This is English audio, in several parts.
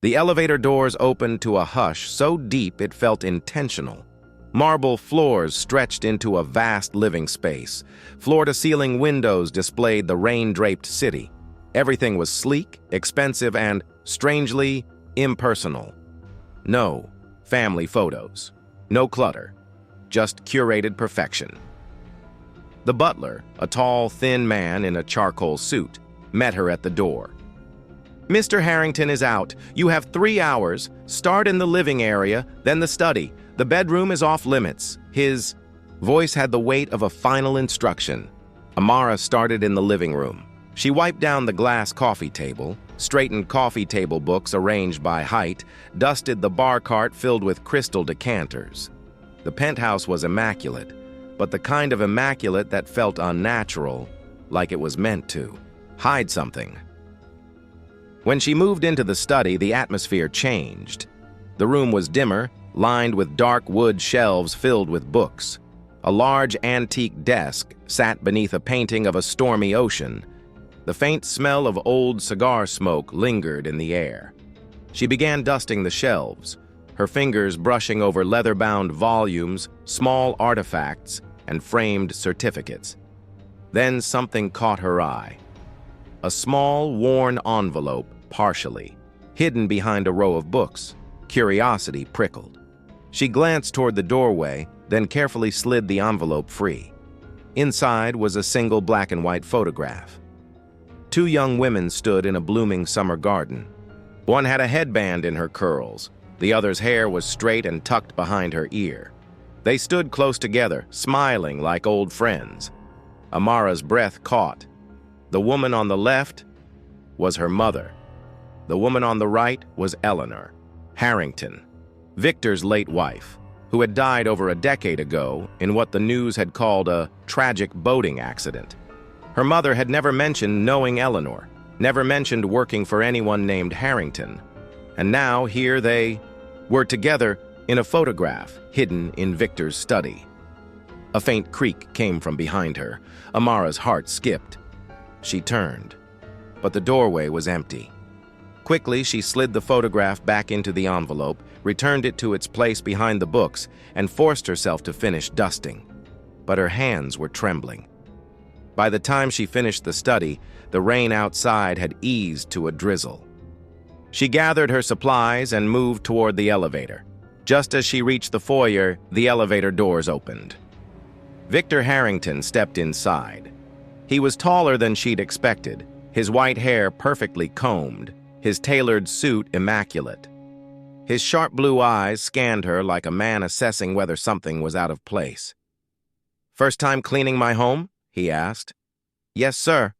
The elevator doors opened to a hush so deep it felt intentional. Marble floors stretched into a vast living space. Floor-to-ceiling windows displayed the rain-draped city. Everything was sleek, expensive, and, strangely, impersonal. No family photos. No clutter. Just curated perfection. The butler, a tall, thin man in a charcoal suit, met her at the door. "Mr. Harrington is out. You have 3 hours. Start in the living area, then the study. The bedroom is off limits." His voice had the weight of a final instruction. Amara started in the living room. She wiped down the glass coffee table, straightened coffee table books arranged by height, dusted the bar cart filled with crystal decanters. The penthouse was immaculate, but the kind of immaculate that felt unnatural, like it was meant to hide something. When she moved into the study, the atmosphere changed. The room was dimmer, lined with dark wood shelves filled with books. A large antique desk sat beneath a painting of a stormy ocean. The faint smell of old cigar smoke lingered in the air. She began dusting the shelves, her fingers brushing over leather-bound volumes, small artifacts, and framed certificates. Then something caught her eye. A small, worn envelope, partially, hidden behind a row of books. Curiosity prickled. She glanced toward the doorway, then carefully slid the envelope free. Inside was a single black-and-white photograph. 2 young women stood in a blooming summer garden. One had a headband in her curls. The other's hair was straight and tucked behind her ear. They stood close together, smiling like old friends. Amara's breath caught. The woman on the left was her mother. The woman on the right was Eleanor Harrington, Victor's late wife, who had died over a decade ago in what the news had called a tragic boating accident. Her mother had never mentioned knowing Eleanor, never mentioned working for anyone named Harrington. And now here they were together in a photograph hidden in Victor's study. A faint creak came from behind her. Amara's heart skipped. She turned, but the doorway was empty. Quickly, she slid the photograph back into the envelope, returned it to its place behind the books, and forced herself to finish dusting. But her hands were trembling. By the time she finished the study, the rain outside had eased to a drizzle. She gathered her supplies and moved toward the elevator. Just as she reached the foyer, the elevator doors opened. Victor Harrington stepped inside. He was taller than she'd expected, his white hair perfectly combed, his tailored suit immaculate. His sharp blue eyes scanned her like a man assessing whether something was out of place. "First time cleaning my home?" he asked. "Yes, sir."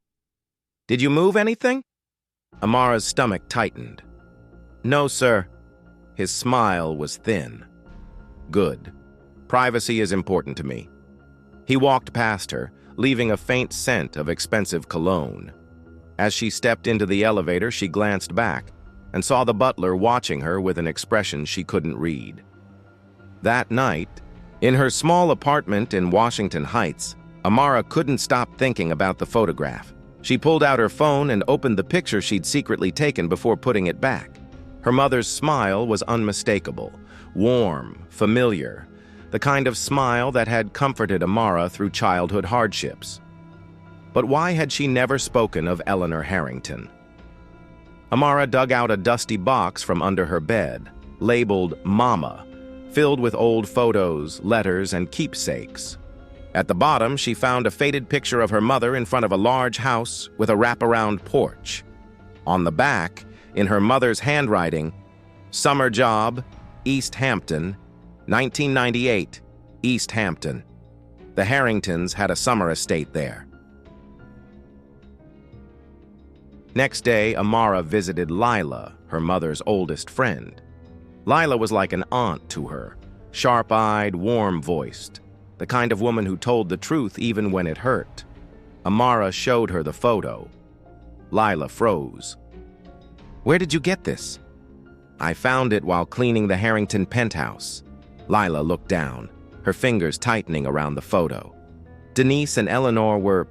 "Did you move anything?" Amara's stomach tightened. "No, sir." His smile was thin. "Good. Privacy is important to me." He walked past her, leaving a faint scent of expensive cologne. As she stepped into the elevator, she glanced back and saw the butler watching her with an expression she couldn't read. That night, in her small apartment in Washington Heights, Amara couldn't stop thinking about the photograph. She pulled out her phone and opened the picture she'd secretly taken before putting it back. Her mother's smile was unmistakable, warm, familiar, the kind of smile that had comforted Amara through childhood hardships. But why had she never spoken of Eleanor Harrington? Amara dug out a dusty box from under her bed, labeled Mama, filled with old photos, letters, and keepsakes. At the bottom, she found a faded picture of her mother in front of a large house with a wraparound porch. On the back, in her mother's handwriting, "Summer job, East Hampton, 1998, East Hampton." The Harringtons had a summer estate there. Next day, Amara visited Lila, her mother's oldest friend. Lila was like an aunt to her, sharp-eyed, warm-voiced, the kind of woman who told the truth even when it hurt. Amara showed her the photo. Lila froze. "Where did you get this?" "I found it while cleaning the Harrington penthouse." Lila looked down, her fingers tightening around the photo. Denise and Eleanor were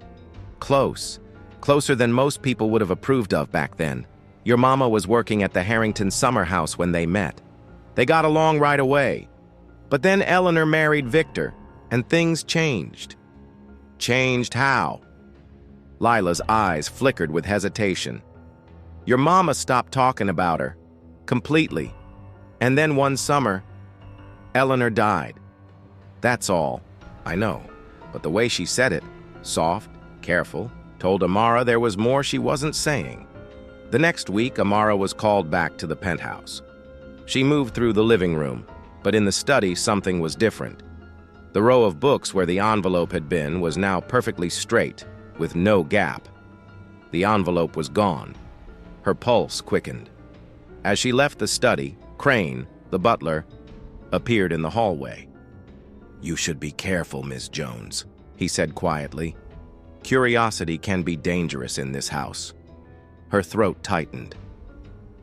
close, closer than most people would have approved of back then. Your mama was working at the Harrington summer house when they met. They got along right away. But then Eleanor married Victor, and things changed. Changed how? Lila's eyes flickered with hesitation. Your mama stopped talking about her. Completely. And then one summer, Eleanor died. That's all. I know. But the way she said it, soft, careful, told Amara there was more she wasn't saying. The next week, Amara was called back to the penthouse. She moved through the living room, but in the study something was different. The row of books where the envelope had been was now perfectly straight, with no gap. The envelope was gone. Her pulse quickened. As she left the study, Crane, the butler, appeared in the hallway. "You should be careful, Miss Jones," he said quietly. "Curiosity can be dangerous in this house." Her throat tightened.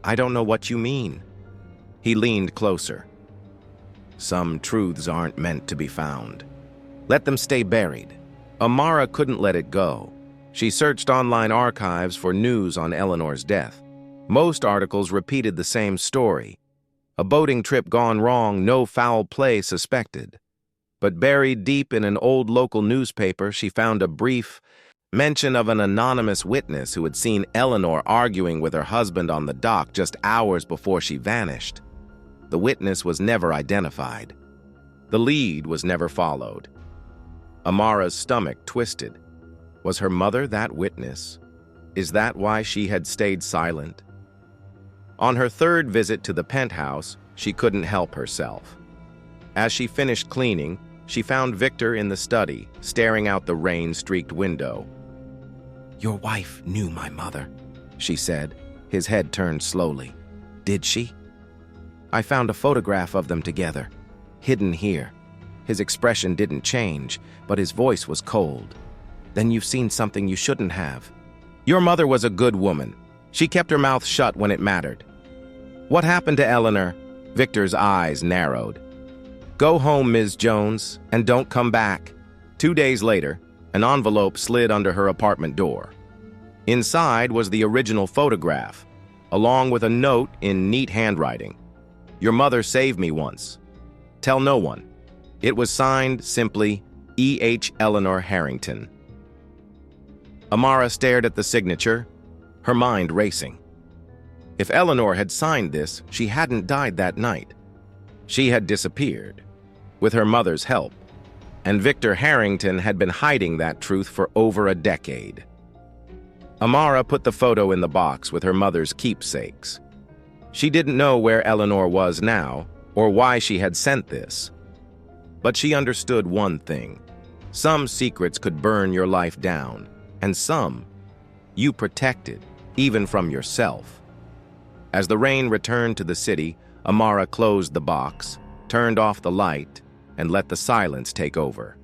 "I don't know what you mean." He leaned closer. "Some truths aren't meant to be found. Let them stay buried." Amara couldn't let it go. She searched online archives for news on Eleanor's death. Most articles repeated the same story. A boating trip gone wrong, no foul play suspected. But buried deep in an old local newspaper, she found a brief mention of an anonymous witness who had seen Eleanor arguing with her husband on the dock just hours before she vanished. The witness was never identified. The lead was never followed. Amara's stomach twisted. Was her mother that witness? Is that why she had stayed silent? On her third visit to the penthouse, she couldn't help herself. As she finished cleaning, she found Victor in the study, staring out the rain-streaked window. "Your wife knew my mother," she said. His head turned slowly. "Did she?" "I found a photograph of them together, hidden here." His expression didn't change, but his voice was cold. "Then you've seen something you shouldn't have. Your mother was a good woman. She kept her mouth shut when it mattered." "What happened to Eleanor?" Victor's eyes narrowed. "Go home, Ms. Jones, and don't come back." 2 days later, an envelope slid under her apartment door. Inside was the original photograph, along with a note in neat handwriting. "Your mother saved me once. Tell no one." It was signed simply, E.H. Eleanor Harrington. Amara stared at the signature, her mind racing. If Eleanor had signed this, she hadn't died that night. She had disappeared, with her mother's help, and Victor Harrington had been hiding that truth for over a decade. Amara put the photo in the box with her mother's keepsakes. She didn't know where Eleanor was now, or why she had sent this. But she understood one thing. Some secrets could burn your life down, and some you protected, even from yourself. As the rain returned to the city, Amara closed the box, turned off the light, and let the silence take over.